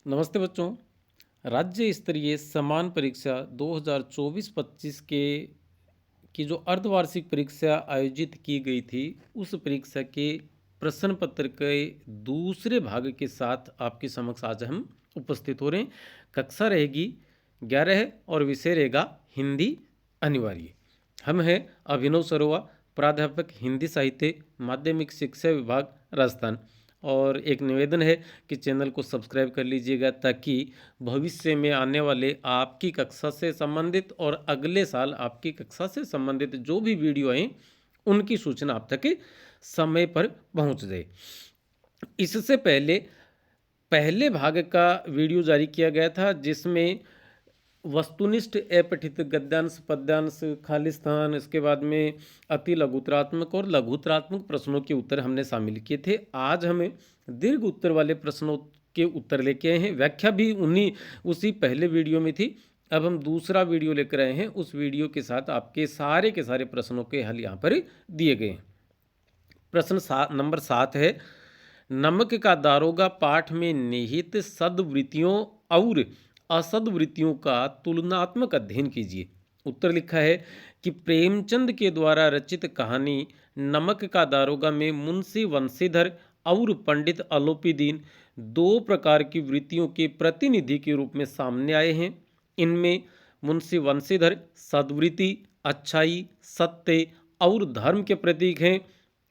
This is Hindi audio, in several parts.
नमस्ते बच्चों। राज्य स्तरीय समान परीक्षा 2024-25 के की जो अर्धवार्षिक परीक्षा आयोजित की गई थी, उस परीक्षा के प्रश्न पत्र के दूसरे भाग के साथ आपके समक्ष आज हम उपस्थित हो रहे हैं। कक्षा रहेगी 11 और विषय रहेगा हिंदी अनिवार्य। हम हैं अभिनव सरोवा, प्राध्यापक हिंदी साहित्य, माध्यमिक शिक्षा विभाग, राजस्थान। और एक निवेदन है कि चैनल को सब्सक्राइब कर लीजिएगा ताकि भविष्य में आने वाले आपकी कक्षा से संबंधित और अगले साल आपकी कक्षा से संबंधित जो भी वीडियो आए उनकी सूचना आप तक समय पर पहुंच जाए। इससे पहले पहले भाग का वीडियो जारी किया गया था जिसमें वस्तुनिष्ठ अपठित गद्यांश, पद्यांश, खाली स्थान, इसके बाद में अति लघुतरात्मक और लघुतरात्मक प्रश्नों के उत्तर हमने शामिल किए थे। आज हमें दीर्घ उत्तर वाले प्रश्नों के उत्तर लेके आए हैं। व्याख्या भी उसी पहले वीडियो में थी। अब हम दूसरा वीडियो लेकर आए हैं। उस वीडियो के साथ आपके सारे के सारे प्रश्नों के हल यहाँ पर दिए गए हैं। प्रश्न नंबर 7 है, नमक का दारोगा पाठ में निहित सद्वृत्तियों और असद्वृत्तियों का तुलनात्मक अध्ययन कीजिए। उत्तर लिखा है कि प्रेमचंद के द्वारा रचित कहानी नमक का दारोगा में मुंशी वंशीधर और पंडित अलोपीदीन दो प्रकार की वृत्तियों के प्रतिनिधि के रूप में सामने आए हैं। इनमें मुंशी वंशीधर सद्वृत्ति, अच्छाई, सत्य और धर्म के प्रतीक हैं,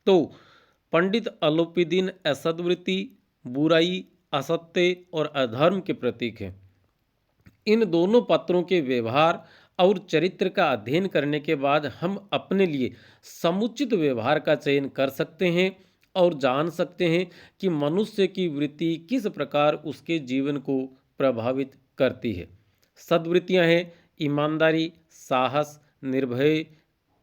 तो पंडित अलोपीदीन असद्वृत्ति, बुराई, असत्य और अधर्म के प्रतीक हैं। इन दोनों पात्रों के व्यवहार और चरित्र का अध्ययन करने के बाद हम अपने लिए समुचित व्यवहार का चयन कर सकते हैं और जान सकते हैं कि मनुष्य की वृत्ति किस प्रकार उसके जीवन को प्रभावित करती है। सद्वृत्तियां हैं ईमानदारी, साहस, निर्भय,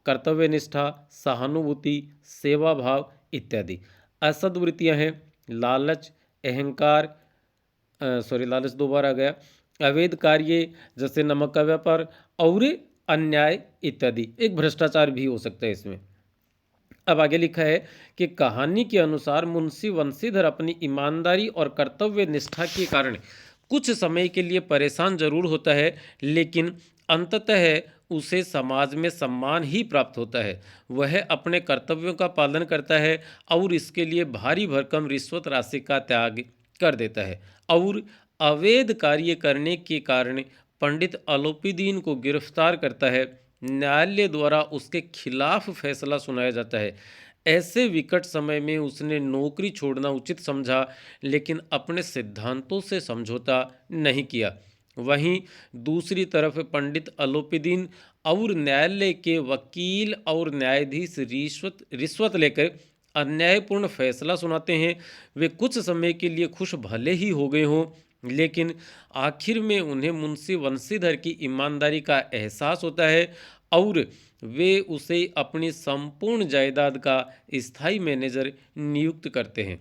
कर्तव्यनिष्ठा, सहानुभूति, सेवा भाव इत्यादि। असद्वृत्तियां हैं लालच, अहंकार, लालच दो बार आ गया, अवैध कार्य जैसे नमक का व्यापार और अन्याय इत्यादि। एक भ्रष्टाचार भी हो सकता है इसमें। अब आगे लिखा है कि कहानी के अनुसार मुंशी वंशीधर अपनी ईमानदारी और कर्तव्य निष्ठा के कारण कुछ समय के लिए परेशान जरूर होता है, लेकिन अंततः उसे समाज में सम्मान ही प्राप्त होता है। वह अपने कर्तव्यों का पालन करता है और इसके लिए भारी भरकम रिश्वत राशि का त्याग कर देता है और अवैध कार्य करने के कारण पंडित अलोपीदीन को गिरफ्तार करता है। न्यायालय द्वारा उसके खिलाफ फैसला सुनाया जाता है। ऐसे विकट समय में उसने नौकरी छोड़ना उचित समझा, लेकिन अपने सिद्धांतों से समझौता नहीं किया। वहीं दूसरी तरफ पंडित अलोपीदीन और न्यायालय के वकील और न्यायाधीश रिश्वत लेकर अन्यायपूर्ण फैसला सुनाते हैं। वे कुछ समय के लिए खुश भले ही हो गए हों, लेकिन आखिर में उन्हें मुंशी वंशीधर की ईमानदारी का एहसास होता है और वे उसे अपनी संपूर्ण जायदाद का स्थायी मैनेजर नियुक्त करते हैं।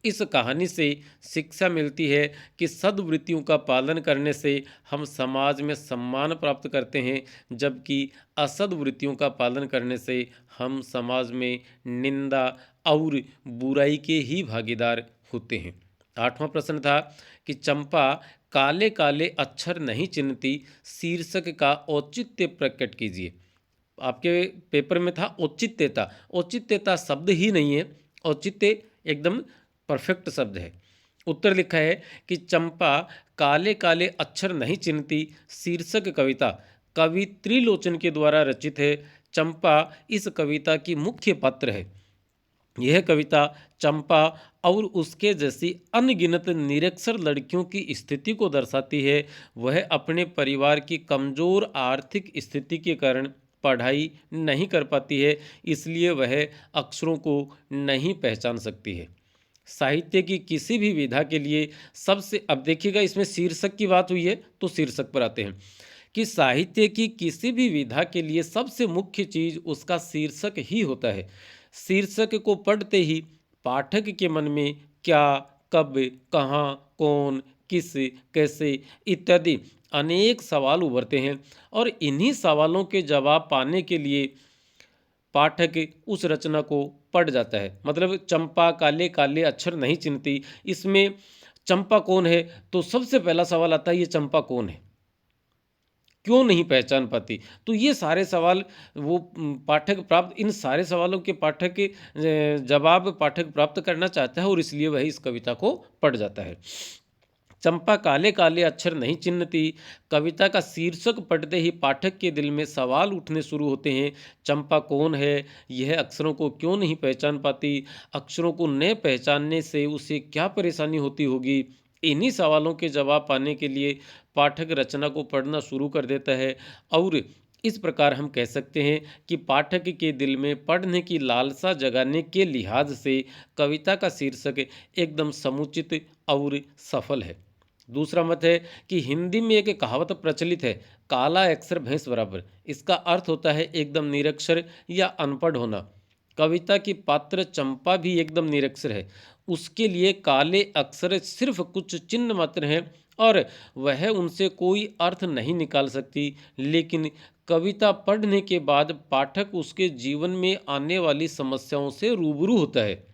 इस कहानी से शिक्षा मिलती है कि सद्वृत्तियों का पालन करने से हम समाज में सम्मान प्राप्त करते हैं, जबकि असद्वृत्तियों का पालन करने से हम समाज में निंदा और बुराई के ही भागीदार होते हैं। 8वां प्रश्न था कि चंपा काले काले अक्षर नहीं चिन्हती शीर्षक का औचित्य प्रकट कीजिए। आपके पेपर में था औचित्यता। औचित्यता शब्द ही नहीं है, औचित्य एकदम परफेक्ट शब्द है। उत्तर लिखा है कि चंपा काले काले अक्षर नहीं चिन्हती शीर्षक कविता कवि त्रिलोचन के द्वारा रचित है। चंपा इस कविता की मुख्य पात्र है। यह कविता चंपा और उसके जैसी अनगिनत निरक्षर लड़कियों की स्थिति को दर्शाती है। वह अपने परिवार की कमजोर आर्थिक स्थिति के कारण पढ़ाई नहीं कर पाती है, इसलिए वह अक्षरों को नहीं पहचान सकती है। साहित्य की किसी भी विधा के लिए सबसे, अब देखिएगा इसमें शीर्षक की बात हुई है तो शीर्षक पर आते हैं कि साहित्य की किसी भी विधा के लिए सबसे मुख्य चीज उसका शीर्षक ही होता है। शीर्षक को पढ़ते ही पाठक के मन में क्या, कब, कहाँ, कौन, किस, कैसे इत्यादि अनेक सवाल उभरते हैं और इन्हीं सवालों के जवाब पाने के लिए पाठक उस रचना को पढ़ जाता है। मतलब चंपा काले काले अक्षर नहीं चिन्हती, इसमें चंपा कौन है? तो सबसे पहला सवाल आता है, ये चंपा कौन है? क्यों नहीं पहचान पाती? तो ये सारे सवाल वो पाठक प्राप्त इन सारे सवालों के जवाब पाठक प्राप्त करना चाहता है और इसलिए वह इस कविता को पढ़ जाता है। चंपा काले काले अक्षर नहीं चिन्हती। कविता का शीर्षक पढ़ते ही पाठक के दिल में सवाल उठने शुरू होते हैं। चंपा कौन है? यह अक्षरों को क्यों नहीं पहचान पाती? अक्षरों को न पहचानने से उसे क्या परेशानी होती होगी? इन्हीं सवालों के जवाब पाने के लिए पाठक रचना को पढ़ना शुरू कर देता है और इस प्रकार हम कह सकते हैं कि पाठक के दिल में पढ़ने की लालसा जगाने के लिहाज से कविता का शीर्षक एकदम समुचित और सफल है। दूसरा मत है कि हिंदी में एक कहावत प्रचलित है, काला अक्षर भैंस बराबर। इसका अर्थ होता है एकदम निरक्षर या अनपढ़ होना। कविता की पात्र चंपा भी एकदम निरक्षर है। उसके लिए काले अक्षर सिर्फ कुछ चिन्ह मात्र हैं और वह उनसे कोई अर्थ नहीं निकाल सकती। लेकिन कविता पढ़ने के बाद पाठक उसके जीवन में आने वाली समस्याओं से रूबरू होता है।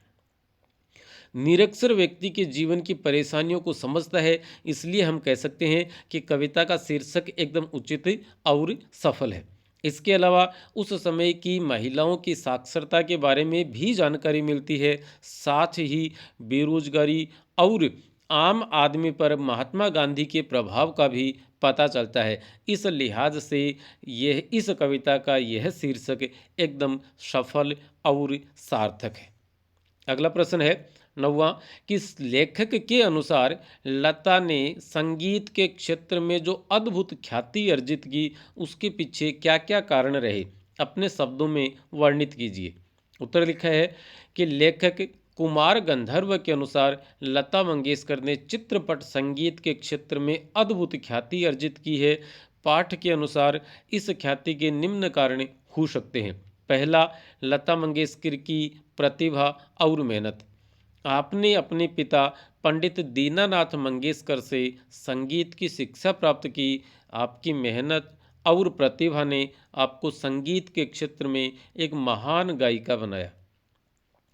निरक्षर व्यक्ति के जीवन की परेशानियों को समझता है। इसलिए हम कह सकते हैं कि कविता का शीर्षक एकदम उचित और सफल है। इसके अलावा उस समय की महिलाओं की साक्षरता के बारे में भी जानकारी मिलती है। साथ ही बेरोजगारी और आम आदमी पर महात्मा गांधी के प्रभाव का भी पता चलता है। इस लिहाज से यह इस कविता का यह शीर्षक एकदम सफल और सार्थक है। अगला प्रश्न है 9वां कि इस लेखक के अनुसार लता ने संगीत के क्षेत्र में जो अद्भुत ख्याति अर्जित की उसके पीछे क्या क्या कारण रहे, अपने शब्दों में वर्णित कीजिए। उत्तर लिखा है कि लेखक कुमार गंधर्व के अनुसार लता मंगेशकर ने चित्रपट संगीत के क्षेत्र में अद्भुत ख्याति अर्जित की है। पाठ के अनुसार इस ख्याति के निम्न कारण हो सकते हैं। पहला, लता मंगेशकर की प्रतिभा और मेहनत। आपने अपने पिता पंडित दीनानाथ मंगेशकर से संगीत की शिक्षा प्राप्त की। आपकी मेहनत और प्रतिभा ने आपको संगीत के क्षेत्र में एक महान गायिका बनाया।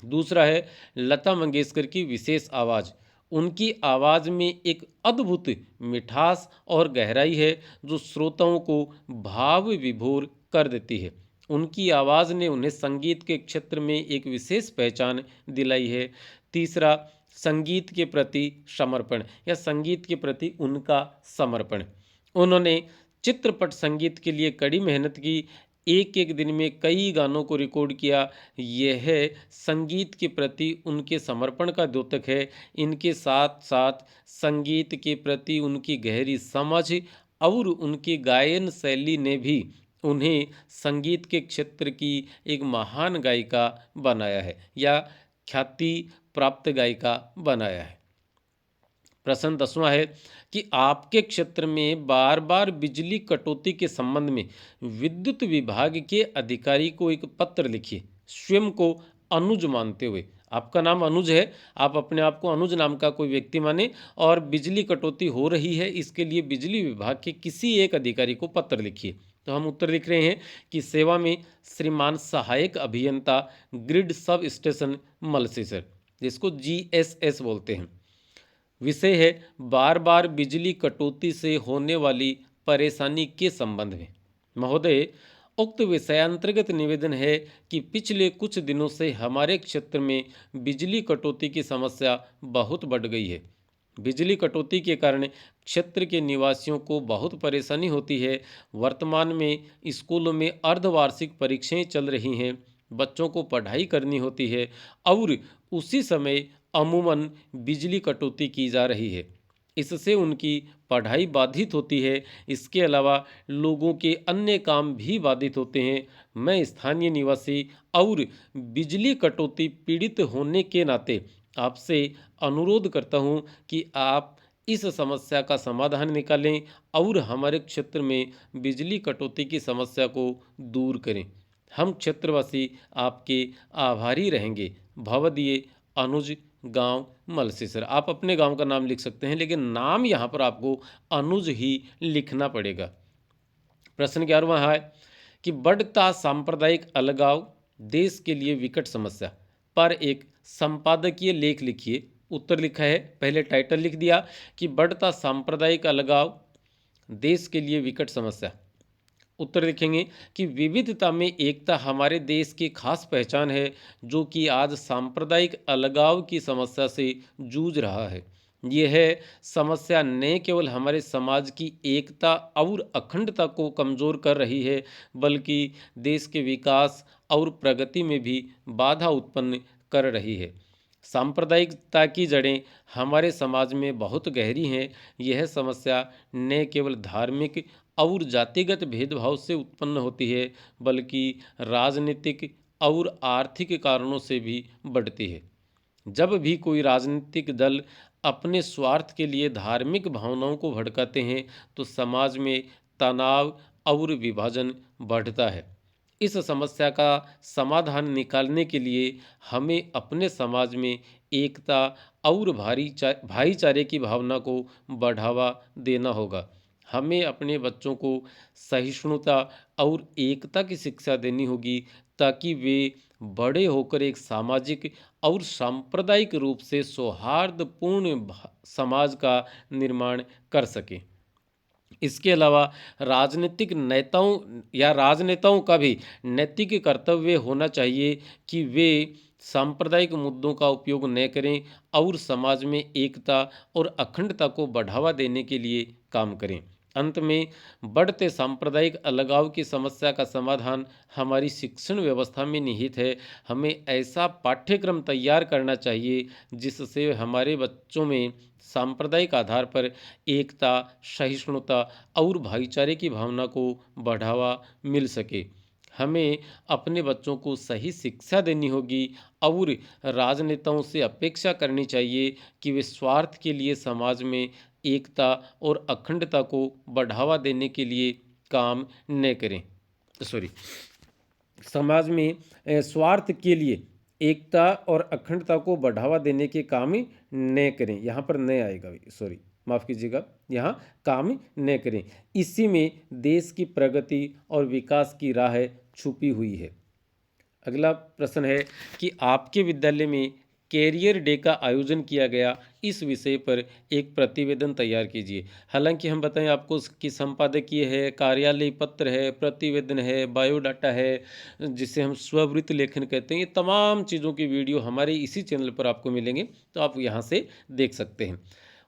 दूसरा है लता मंगेशकर की विशेष आवाज़। उनकी आवाज़ में एक अद्भुत मिठास और गहराई है जो श्रोताओं को भाव विभोर कर देती है। उनकी आवाज़ ने उन्हें संगीत के क्षेत्र में एक विशेष पहचान दिलाई है। तीसरा, संगीत के प्रति समर्पण या संगीत के प्रति उनका समर्पण। उन्होंने चित्रपट संगीत के लिए कड़ी मेहनत की। एक एक दिन में कई गानों को रिकॉर्ड किया। यह संगीत के प्रति उनके समर्पण का द्योतक है। इनके साथ साथ संगीत के प्रति उनकी गहरी समझ और उनकी गायन शैली ने भी उन्हें संगीत के क्षेत्र की एक महान गायिका बनाया है या ख्याति प्राप्त गायिका बनाया है। प्रश्न 10वां है कि आपके क्षेत्र में बार बार बिजली कटौती के संबंध में विद्युत विभाग के अधिकारी को एक पत्र लिखिए, स्वयं को अनुज मानते हुए। आपका नाम अनुज है, आप अपने आप को अनुज नाम का कोई व्यक्ति माने और बिजली कटौती हो रही है, इसके लिए बिजली विभाग के किसी एक अधिकारी को पत्र लिखिए। तो हम उत्तर लिख रहे हैं कि सेवा में श्रीमान सहायक अभियंता ग्रिड सब स्टेशन मलसीसर, जिसको GSS बोलते हैं। विषय है बार बार बिजली कटौती से होने वाली परेशानी के संबंध में। महोदय, उक्त विषयांतर्गत निवेदन है कि पिछले कुछ दिनों से हमारे क्षेत्र में बिजली कटौती की समस्या बहुत बढ़ गई है। बिजली कटौती के कारण क्षेत्र के निवासियों को बहुत परेशानी होती है। वर्तमान में स्कूलों में अर्धवार्षिक परीक्षाएं चल रही हैं, बच्चों को पढ़ाई करनी होती है और उसी समय अमूमन बिजली कटौती की जा रही है। इससे उनकी पढ़ाई बाधित होती है। इसके अलावा लोगों के अन्य काम भी बाधित होते हैं। मैं स्थानीय निवासी और बिजली कटौती पीड़ित होने के नाते आपसे अनुरोध करता हूं कि आप इस समस्या का समाधान निकालें और हमारे क्षेत्र में बिजली कटौती की समस्या को दूर करें। हम क्षेत्रवासी आपके आभारी रहेंगे। भवदीय अनुज, गांव मलसीसर। आप अपने गांव का नाम लिख सकते हैं, लेकिन नाम यहाँ पर आपको अनुज ही लिखना पड़ेगा। प्रश्न 11वां है कि बढ़ता सांप्रदायिक अलगाव देश के लिए विकट समस्या पर एक संपादकीय लेख लिखिए। उत्तर लिखा है, पहले टाइटल लिख दिया कि बढ़ता सांप्रदायिक अलगाव देश के लिए विकट समस्या। उत्तर लिखेंगे कि विविधता में एकता हमारे देश की खास पहचान है, जो कि आज सांप्रदायिक अलगाव की समस्या से जूझ रहा है। यह समस्या न केवल हमारे समाज की एकता और अखंडता को कमज़ोर कर रही है, बल्कि देश के विकास और प्रगति में भी बाधा उत्पन्न कर रही है। सांप्रदायिकता की जड़ें हमारे समाज में बहुत गहरी हैं। यह समस्या न केवल धार्मिक और जातिगत भेदभाव से उत्पन्न होती है, बल्कि राजनीतिक और आर्थिक कारणों से भी बढ़ती है। जब भी कोई राजनीतिक दल अपने स्वार्थ के लिए धार्मिक भावनाओं को भड़काते हैं, तो समाज में तनाव और विभाजन बढ़ता है। इस समस्या का समाधान निकालने के लिए हमें अपने समाज में एकता और भाईचारे की भावना को बढ़ावा देना होगा। हमें अपने बच्चों को सहिष्णुता और एकता की शिक्षा देनी होगी, ताकि वे बड़े होकर एक सामाजिक और सांप्रदायिक रूप से सौहार्दपूर्ण समाज का निर्माण कर सकें। इसके अलावा राजनेताओं का भी नैतिक कर्तव्य होना चाहिए कि वे सांप्रदायिक मुद्दों का उपयोग न करें और समाज में एकता और अखंडता को बढ़ावा देने के लिए काम करें। अंत में, बढ़ते सांप्रदायिक अलगाव की समस्या का समाधान हमारी शिक्षण व्यवस्था में निहित है। हमें ऐसा पाठ्यक्रम तैयार करना चाहिए जिससे हमारे बच्चों में सांप्रदायिक आधार पर एकता, सहिष्णुता और भाईचारे की भावना को बढ़ावा मिल सके। हमें अपने बच्चों को सही शिक्षा देनी होगी और राजनेताओं से अपेक्षा करनी चाहिए कि वे स्वार्थ के लिए समाज में एकता और अखंडता को बढ़ावा देने के लिए काम न करें। सॉरी, समाज में स्वार्थ के लिए एकता और अखंडता को बढ़ावा देने के काम न करें। यहाँ पर न आएगा, सॉरी माफ़ कीजिएगा, यहाँ काम न करें। इसी में देश की प्रगति और विकास की राह छुपी हुई है। अगला प्रश्न है कि आपके विद्यालय में कैरियर डे का आयोजन किया गया, इस विषय पर एक प्रतिवेदन तैयार कीजिए। हालांकि हम बताएं आपको कि संपादकीय है, कार्यालय पत्र है, प्रतिवेदन है, बायोडाटा है, जिसे हम स्ववृत्त लेखन कहते हैं। ये तमाम चीज़ों की वीडियो हमारे इसी चैनल पर आपको मिलेंगे, तो आप यहाँ से देख सकते हैं।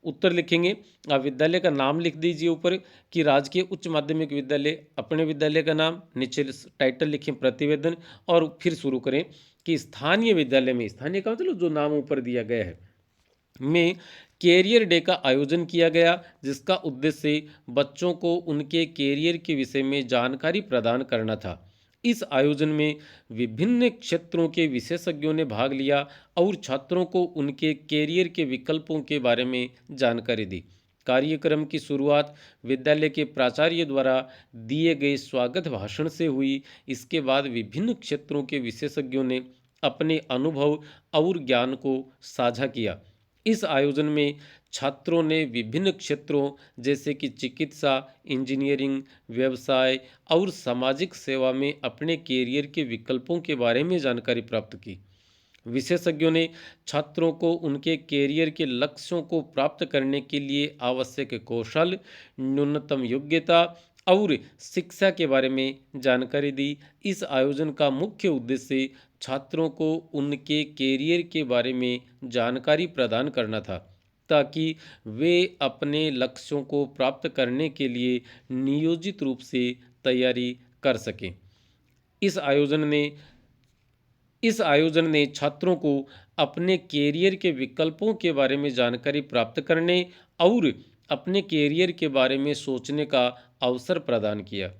उत्तर लिखेंगे, आप विद्यालय का नाम लिख दीजिए ऊपर कि राजकीय उच्च माध्यमिक विद्यालय, अपने विद्यालय का नाम, नीचे टाइटल लिखें प्रतिवेदन, और फिर शुरू करें कि स्थानीय विद्यालय में, स्थानीय का मतलब जो नाम ऊपर दिया गया है, में कैरियर डे का आयोजन किया गया, जिसका उद्देश्य बच्चों को उनके कैरियर के विषय में जानकारी प्रदान करना था। इस आयोजन में विभिन्न क्षेत्रों के विशेषज्ञों ने भाग लिया और छात्रों को उनके कैरियर के विकल्पों के बारे में जानकारी दी। कार्यक्रम की शुरुआत विद्यालय के प्राचार्य द्वारा दिए गए स्वागत भाषण से हुई। इसके बाद विभिन्न क्षेत्रों के विशेषज्ञों ने अपने अनुभव और ज्ञान को साझा किया। इस आयोजन में छात्रों ने विभिन्न क्षेत्रों जैसे कि चिकित्सा, इंजीनियरिंग, व्यवसाय और सामाजिक सेवा में अपने कैरियर के विकल्पों के बारे में जानकारी प्राप्त की। विशेषज्ञों ने छात्रों को उनके कैरियर के लक्ष्यों को प्राप्त करने के लिए आवश्यक कौशल, न्यूनतम योग्यता और शिक्षा के बारे में जानकारी दी। इस आयोजन का मुख्य उद्देश्य छात्रों को उनके कैरियर के बारे में जानकारी प्रदान करना था, ताकि वे अपने लक्ष्यों को प्राप्त करने के लिए नियोजित रूप से तैयारी कर सकें। इस आयोजन ने छात्रों को अपने कैरियर के विकल्पों के बारे में जानकारी प्राप्त करने और अपने कैरियर के बारे में सोचने का अवसर प्रदान किया।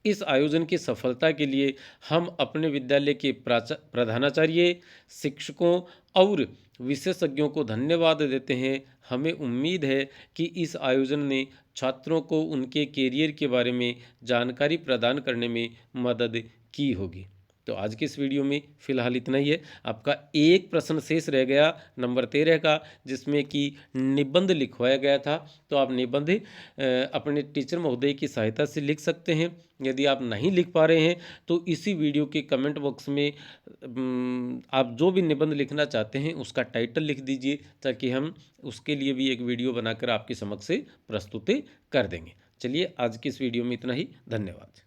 इस आयोजन की सफलता के लिए हम अपने विद्यालय के प्रधानाचार्य, शिक्षकों और विशेषज्ञों को धन्यवाद देते हैं। हमें उम्मीद है कि इस आयोजन ने छात्रों को उनके कैरियर के बारे में जानकारी प्रदान करने में मदद की होगी। तो आज की इस वीडियो में फ़िलहाल इतना ही है। आपका एक प्रश्न शेष रह गया नंबर 13 का, जिसमें कि निबंध लिखवाया गया था। तो आप निबंध अपने टीचर महोदय की सहायता से लिख सकते हैं। यदि आप नहीं लिख पा रहे हैं तो इसी वीडियो के कमेंट बॉक्स में आप जो भी निबंध लिखना चाहते हैं उसका टाइटल लिख दीजिए, ताकि हम उसके लिए भी एक वीडियो बनाकर आपके समक्ष से प्रस्तुत कर देंगे। चलिए आज की इस वीडियो में इतना ही। धन्यवाद।